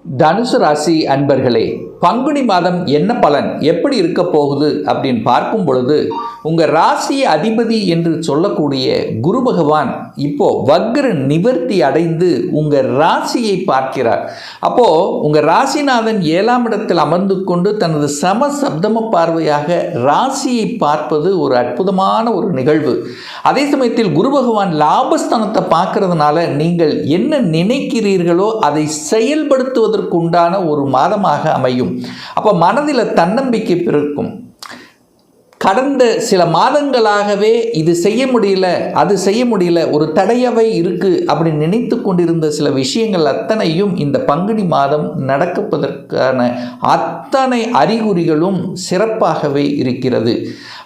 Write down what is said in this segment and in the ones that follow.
தனுசு ராசி அன்பர்களே, பங்குனி மாதம் என்ன பலன் எப்படி இருக்க போகுது அப்படின்னு பார்க்கும் பொழுது, உங்கள் ராசி அதிபதி என்று சொல்லக்கூடிய குரு பகவான் இப்போ வக்ர நிவர்த்தி அடைந்து உங்கள் ராசியை பார்க்கிறார். அப்போது உங்கள் ராசிநாதன் 7ஆம் இடத்தில் அமர்ந்து கொண்டு தனது சம சப்தம பார்வையாக ராசியை பார்ப்பது ஒரு அற்புதமான ஒரு நிகழ்வு. அதே சமயத்தில் குரு பகவான் லாபஸ்தானத்தை பார்க்கறதுனால நீங்கள் என்ன நினைக்கிறீர்களோ அதை செயல்படுத்துவதற்குண்டான ஒரு மாதமாக அமையும். அப்போ மனதில் தன்னம்பிக்கை பிறக்கும். கடந்த சில மாதங்களாகவே இது செய்ய முடியல, அது செய்ய முடியல, ஒரு தடையவை இருக்குது அப்படின்னு நினைத்து கொண்டிருந்த சில விஷயங்கள் அத்தனையும் இந்த பங்குனி மாதம் நடப்பதற்கான அத்தனை அறிகுறிகளும் சிறப்பாகவே இருக்கிறது.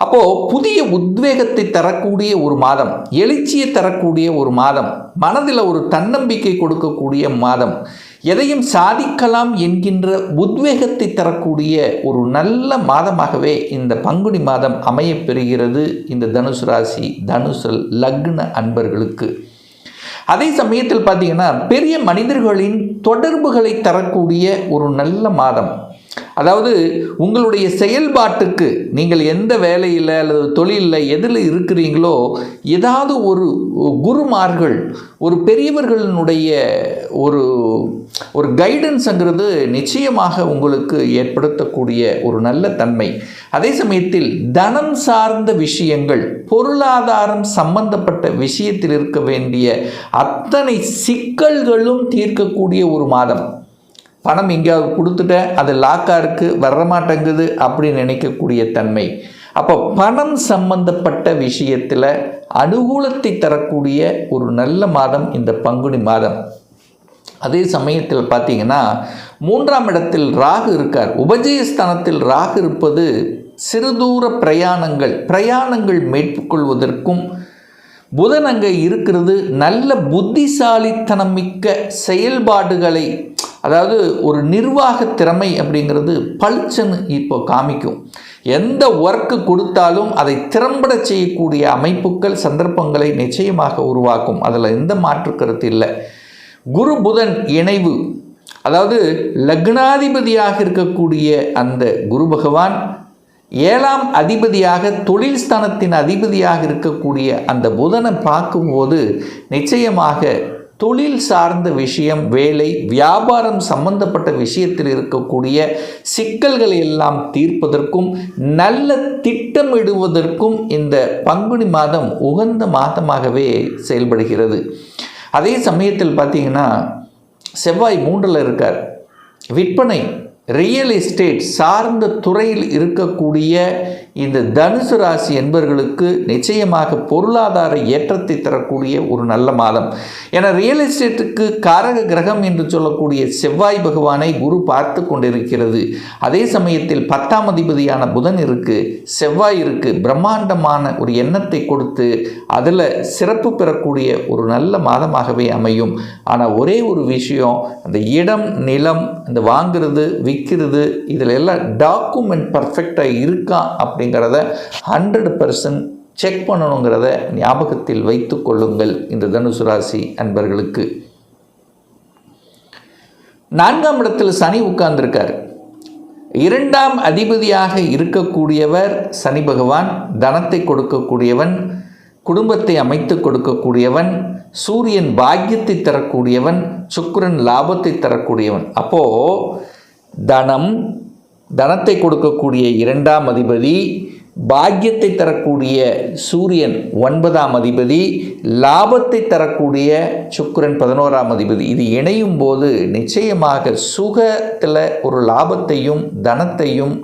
அப்போது புதிய உத்வேகத்தை தரக்கூடிய ஒரு மாதம், எழுச்சியை தரக்கூடிய ஒரு மாதம், மனதில் ஒரு தன்னம்பிக்கை கொடுக்கக்கூடிய மாதம், எதையும் சாதிக்கலாம் என்கின்ற உத்வேகத்தை தரக்கூடிய ஒரு நல்ல மாதமாகவே இந்த பங்குனி மாதம் அமையப்பெறுகிறது இந்த தனுசு ராசி தனுசு லக்ன அன்பர்களுக்கு. அதே சமயத்தில் பார்த்தீங்கன்னா பெரிய மனிதர்களின் தொடர்புகளை தரக்கூடிய ஒரு நல்ல மாதம். அதாவது உங்களுடைய செயல்பாட்டுக்கு நீங்கள் எந்த வேலையில் அல்லது தொழிலில் எதில் இருக்கிறீங்களோ ஏதாவது ஒரு குருமார்கள், ஒரு பெரியவர்களினுடைய ஒரு கைடன்ஸுங்கிறது நிச்சயமாக உங்களுக்கு ஏற்படுத்தக்கூடிய ஒரு நல்ல தன்மை. அதே சமயத்தில் தனம் சார்ந்த விஷயங்கள், பொருளாதாரம் சம்பந்தப்பட்ட விஷயத்தில் இருக்க வேண்டிய அத்தனை சிக்கல்களும் தீர்க்கக்கூடிய ஒரு மாதம். பணம் எங்கேயாவது கொடுத்துட்டேன், அது லாக்காக இருக்குது, வரமாட்டேங்குது அப்படின்னு நினைக்கக்கூடிய தன்மை. அப்போ பணம் சம்பந்தப்பட்ட விஷயத்தில் அனுகூலத்தை தரக்கூடிய ஒரு நல்ல மாதம் இந்த பங்குனி மாதம். அதே சமயத்தில் பார்த்தீங்கன்னா 3ஆம் இடத்தில் ராகு இருக்கார். உபஜயஸ்தானத்தில் ராகு இருப்பது சிறுதூர பிரயாணங்கள் மேற்கொள்வதற்கும், புதன் அங்கே இருக்கிறது நல்ல புத்திசாலித்தனம் மிக்க செயல்பாடுகளை, அதாவது ஒரு நிர்வாக திறமை அப்படிங்கிறது பளிச்சுன்னு இப்போ காமிக்கும். எந்த ஒர்க்கு கொடுத்தாலும் அதை திறம்பட செய்யக்கூடிய அமைப்புகள், சந்தர்ப்பங்களை நிச்சயமாக உருவாக்கும். அதில் எந்த மாற்று கருத்து இல்லை. குரு புதன் இணைவு, அதாவது லக்னாதிபதியாக இருக்கக்கூடிய அந்த குரு பகவான் 7ஆம் அதிபதியாக, தொழில் ஸ்தானத்தின் அதிபதியாக இருக்கக்கூடிய அந்த புதனை பார்க்கும்போது நிச்சயமாக தொழில் சார்ந்த விஷயம், வேலை, வியாபாரம் சம்பந்தப்பட்ட விஷயத்தில் இருக்கக்கூடிய சிக்கல்களை எல்லாம் தீர்ப்பதற்கும் நல்ல திட்டமிடுவதற்கும் இந்த பங்குனி மாதம் உகந்த மாதமாகவே செயல்படுகிறது. அதே சமயத்தில் பார்த்தீங்கன்னா செவ்வாய் 3ல் இருக்கார். விற்பனை, ரியல் எஸ்டேட் சார்ந்த துறையில் இருக்கக்கூடிய இந்த தனுசு ராசி என்பவர்களுக்கு நிச்சயமாக பொருளாதார ஏற்றத்தை தரக்கூடிய ஒரு நல்ல மாதம். ஏன்னா ரியல் எஸ்டேட்டுக்கு காரக கிரகம் என்று சொல்லக்கூடிய செவ்வாய் பகவானை குரு பார்த்து கொண்டிருக்கிறது. அதே சமயத்தில் 10ஆம் அதிபதியான புதன் இருக்குது, செவ்வாய் இருக்குது. பிரம்மாண்டமான ஒரு எண்ணத்தை கொடுத்து அதில் சிறப்பு பெறக்கூடிய ஒரு நல்ல மாதமாகவே அமையும். ஆனால் ஒரே ஒரு விஷயம், அந்த இடம் நிலம் இந்த வாங்கிறது விற்கிறது இதில் எல்லாம் டாக்குமெண்ட் பர்ஃபெக்டாக இருக்கா அப்படிங்கிறத 100% செக் பண்ணணுங்கிறத ஞாபகத்தில் வைத்து கொள்ளுங்கள் இந்த தனுசு ராசி அன்பர்களுக்கு. 4ஆம் இடத்தில் சனி உட்கார்ந்திருக்கார். 2ஆம் அதிபதியாக இருக்கக்கூடியவர் சனி பகவான் தனத்தை கொடுக்கக்கூடியவன், குடும்பத்தை அமைத்து கொடுக்கக்கூடியவன், சூரியன் பாக்கியத்தை தரக்கூடியவன், சுக்கிரன் லாபத்தை தரக்கூடியவன். அப்போது தனத்தை கொடுக்கக்கூடிய 2ஆம் அதிபதி, பாக்கியத்தை தரக்கூடிய சூரியன் 9ஆம் அதிபதி, லாபத்தை தரக்கூடிய சுக்கிரன் 11ஆம் அதிபதி, இது இணையும் போது நிச்சயமாக சுகத்தில் ஒரு லாபத்தையும் தனத்தையும்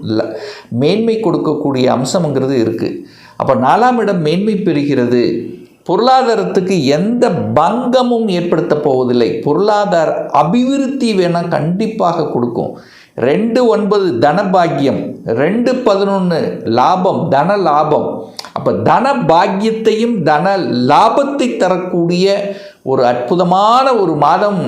மேன்மை கொடுக்கக்கூடிய அம்சங்கிறது இருக்குது. அப்போ 4ஆம் இடம் மேன்மை பெறுகிறது. பொருளாதாரத்துக்கு எந்த பங்கமும் ஏற்படுத்த போவதில்லை. பொருளாதார அபிவிருத்தி வேணால் கண்டிப்பாக கொடுக்கும். 2-9 தனபாக்கியம், 2-11 லாபம், தன லாபம். அப்போ தன பாக்கியத்தையும் தன லாபத்தை தரக்கூடிய ஒரு அற்புதமான ஒரு மாதம்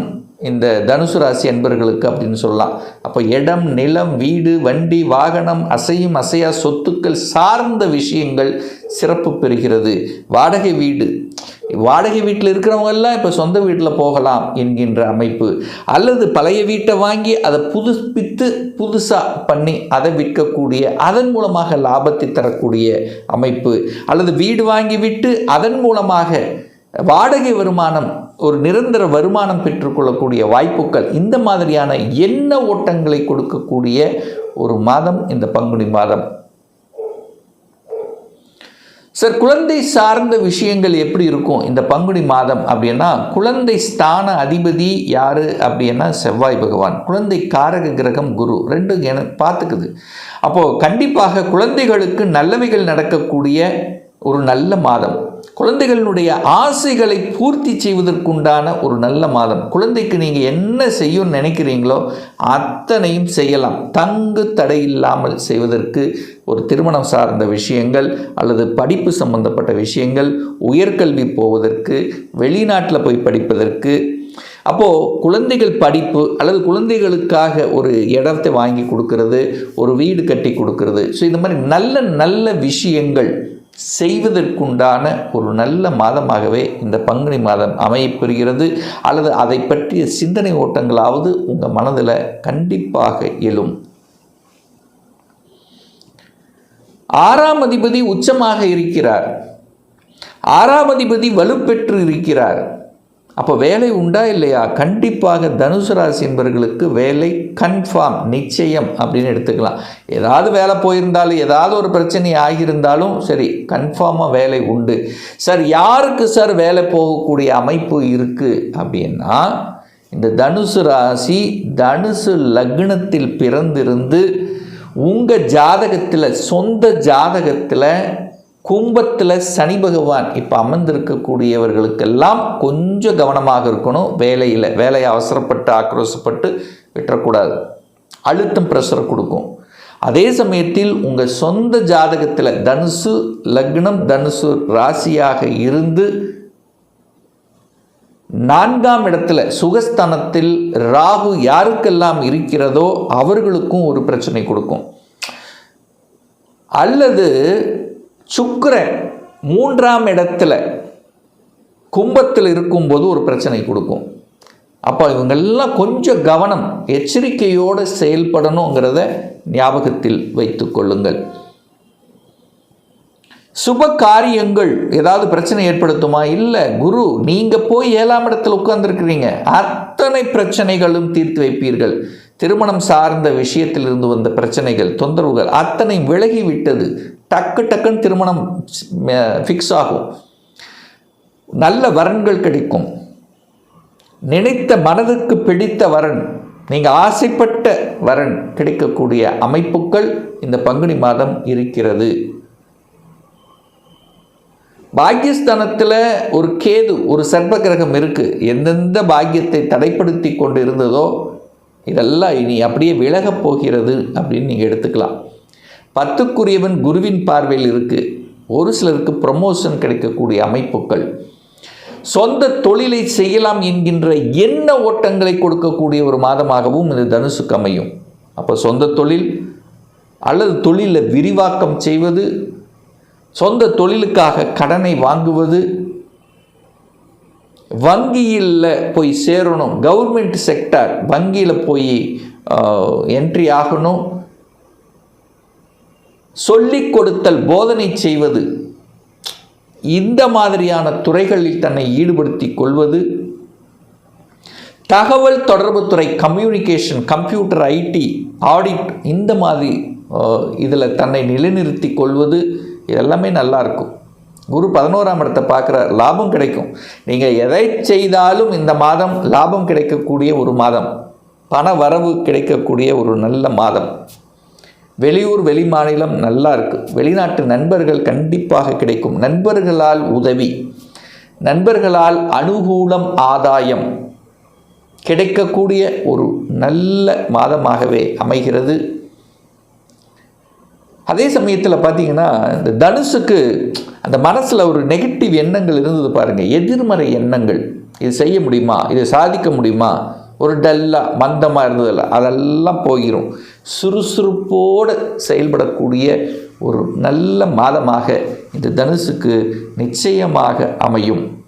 இந்த தனுசு ராசி அன்பர்களுக்கு அப்படின்னு சொல்லலாம். அப்போ இடம், நிலம், வீடு, வண்டி, வாகனம், அசையும் அசையா சொத்துக்கள் சார்ந்த விஷயங்கள் சிறப்பு பெறுகிறது. வாடகை வீட்டில் இருக்கிறவங்கெல்லாம் இப்போ சொந்த வீட்டில் போகலாம் என்கின்ற அமைப்பு, அல்லது பழைய வீட்டை வாங்கி அதை புதுப்பித்து புதுசாக பண்ணி அதை விற்கக்கூடிய, அதன் மூலமாக லாபத்தை தரக்கூடிய அமைப்பு, அல்லது வீடு வாங்கி விட்டு அதன் மூலமாக வாடகை வருமானம், ஒரு நிரந்தர வருமானம் பெற்றுக்கொள்ளக்கூடிய வாய்ப்புகள், இந்த மாதிரியான எண்ண ஓட்டங்களை கொடுக்கக்கூடிய ஒரு மாதம் இந்த பங்குனி மாதம். சார், குழந்தை சார்ந்த விஷயங்கள் எப்படி இருக்கும் இந்த பங்குனி மாதம் அப்படின்னா, குழந்தை ஸ்தான அதிபதி யாரு அப்படின்னா செவ்வாய் பகவான். குழந்தை காரக கிரகம் குரு, ரெண்டும் பார்த்துக்குது. அப்போது கண்டிப்பாக குழந்தைகளுக்கு நல்லவைகள் நடக்கக்கூடிய ஒரு நல்ல மாதம். குழந்தைகளுடைய ஆசைகளை பூர்த்தி செய்வதற்குண்டான ஒரு நல்ல மாதம். குழந்தைக்கு நீங்கள் என்ன செய்யணும்னு நினைக்கிறீங்களோ அத்தனையும் செய்யலாம். தங்கு தடை இல்லாமல் செய்வதற்கு ஒரு திருமணம் சார்ந்த விஷயங்கள், அல்லது படிப்பு சம்பந்தப்பட்ட விஷயங்கள், உயர்கல்வி போவதற்கு, வெளிநாட்டில் போய் படிப்பதற்கு, அப்போது குழந்தைகள் படிப்பு அல்லது குழந்தைகளுக்காக ஒரு இடத்தை வாங்கி கொடுக்கறது, ஒரு வீடு கட்டி கொடுக்கறது, ஸோ இந்த மாதிரி நல்ல நல்ல விஷயங்கள் செய்வதற்குண்டான ஒரு நல்ல மாதமாகவே இந்த பங்குனி மாதம் அமையப்பெறுகிறது. அல்லது அதை பற்றிய சிந்தனை ஓட்டங்களாவது உங்கள் மனதில் கண்டிப்பாக எழும். 6ஆம் அதிபதி உச்சமாக இருக்கிறார். 6ஆம் அதிபதி வலுப்பெற்று இருக்கிறார். அப்போ வேலை உண்டா இல்லையா? கண்டிப்பாக தனுசு ராசி என்பவர்களுக்கு வேலை கன்ஃபார்ம், நிச்சயம் அப்படின்னு எடுத்துக்கலாம். ஏதாவது வேலை போயிருந்தாலும், ஏதாவது ஒரு பிரச்சனை ஆகியிருந்தாலும் சரி, கன்ஃபார்மாக வேலை உண்டு. சார், யாருக்கு சார் வேலை போகக்கூடிய அமைப்பு இருக்குது அப்படின்னா, இந்த தனுசு ராசி தனுசு லக்னத்தில் பிறந்திருந்து உங்கள் ஜாதகத்தில், சொந்த ஜாதகத்தில் கும்பத்தில் சனி பகவான் இப்போ அமர்ந்திருக்கக்கூடியவர்களுக்கெல்லாம் கொஞ்சம் கவனமாக இருக்கணும். வேலையை அவசரப்பட்டு ஆக்ரோஷப்பட்டு விட்டுறக்கூடாது. அழுத்தம் ப்ரெஷரை கொடுக்கும். அதே சமயத்தில் உங்கள் சொந்த ஜாதகத்தில் தனுசு லக்னம், தனுசு ராசியாக இருந்து 4ஆம் இடத்துல சுகஸ்தானத்தில் ராகு யாருக்கெல்லாம் இருக்கிறதோ அவர்களுக்கும் ஒரு பிரச்சனை கொடுக்கும். அல்லது சுக்கிரன் 3ஆம் இடத்துல கும்பத்தில் இருக்கும்போது ஒரு பிரச்சனை கொடுக்கும். அப்போ இவங்கெல்லாம் கொஞ்சம் கவனம், எச்சரிக்கையோடு செயல்படணுங்கிறத ஞாபகத்தில் வைத்து கொள்ளுங்கள். சுப காரியங்கள் ஏதாவது பிரச்சனை ஏற்படுத்துமா? இல்லை. குரு நீங்கள் போய் 7ஆம் இடத்துல உட்கார்ந்துருக்கிறீங்க, அத்தனை பிரச்சனைகளும் தீர்த்து வைப்பீர்கள். திருமணம் சார்ந்த விஷயத்திலிருந்து வந்த பிரச்சனைகள், தொந்தரவுகள் அத்தனை விலகி விட்டது. டக்குன்னு திருமணம் ஃபிக்ஸ் ஆகும். நல்ல வரன்கள் கிடைக்கும். நினைத்த மனதுக்கு பிடித்த வரன், நீங்கள் ஆசைப்பட்ட வரன் கிடைக்கக்கூடிய அமைப்புகள் இந்த பங்குனி மாதம் இருக்கிறது. பாக்கியஸ்தானத்தில் ஒரு கேது, ஒரு சர்ப்ப கிரகம் இருக்குது. எந்தெந்த பாக்கியத்தை தடைப்படுத்தி கொண்டு இருந்ததோ இதெல்லாம் இனி அப்படியே விலகப் போகிறது அப்படின்னு நீங்கள் எடுத்துக்கலாம். 10க்குரியவன் குருவின் பார்வையில் இருக்குது. ஒரு சிலருக்கு ப்ரமோஷன் கிடைக்கக்கூடிய அமைப்புகள், சொந்த தொழிலை செய்யலாம் என்கின்ற எண்ண ஓட்டங்களை கொடுக்கக்கூடிய ஒரு மாதமாகவும் இந்த தனுசுக்கு அமையும். அப்போ சொந்த தொழில் அல்லது தொழிலில் விரிவாக்கம் செய்வது, சொந்த தொழிலுக்காக கடனை வாங்குவது, வங்கியில் போய் சேரணும், கவர்மெண்ட் செக்டார் வங்கியில் போய் என்ட்ரி ஆகணும், சொல்லிக் கொடுத்தல், போதனை செய்வது, இந்த மாதிரியான துறைகளில் தன்னை ஈடுபடுத்தி கொள்வது, தகவல் தொடர்பு துறை, கம்யூனிகேஷன், கம்ப்யூட்டர், ஐடி, ஆடிட், இந்த மாதிரி இதில் தன்னை நிலைநிறுத்தி கொள்வது, இதெல்லாமே நல்லா இருக்கும். குரு 11ஆம் இடத்தை பார்க்குற, லாபம் கிடைக்கும். நீங்கள் எதை செய்தாலும் இந்த மாதம் லாபம் கிடைக்கக்கூடிய ஒரு மாதம், பண வரவு கிடைக்கக்கூடிய ஒரு நல்ல மாதம். வெளியூர் வெளி மாநிலம் நல்லா இருக்குது. வெளிநாட்டு நண்பர்கள் கண்டிப்பாக கிடைக்கும். நண்பர்களால் உதவி, நண்பர்களால் அனுகூலம், ஆதாயம் கிடைக்கக்கூடிய ஒரு நல்ல மாதமாகவே அமைகிறது. அதே சமயத்தில் பார்த்தீங்கன்னா இந்த தனுசுக்கு அந்த மனசில் ஒரு நெகட்டிவ் எண்ணங்கள் இருந்தது பாருங்கள், எதிர்மறை எண்ணங்கள். இது செய்ய முடியுமா, இதை சாதிக்க முடியுமா, ஒரு டல்லாக மந்தமாக இருந்ததில்ல, அதெல்லாம் போயிடும். சுறுசுறுப்போடு செயல்படக்கூடிய ஒரு நல்ல மாதமாக இந்த தனுசுக்கு நிச்சயமாக அமையும்.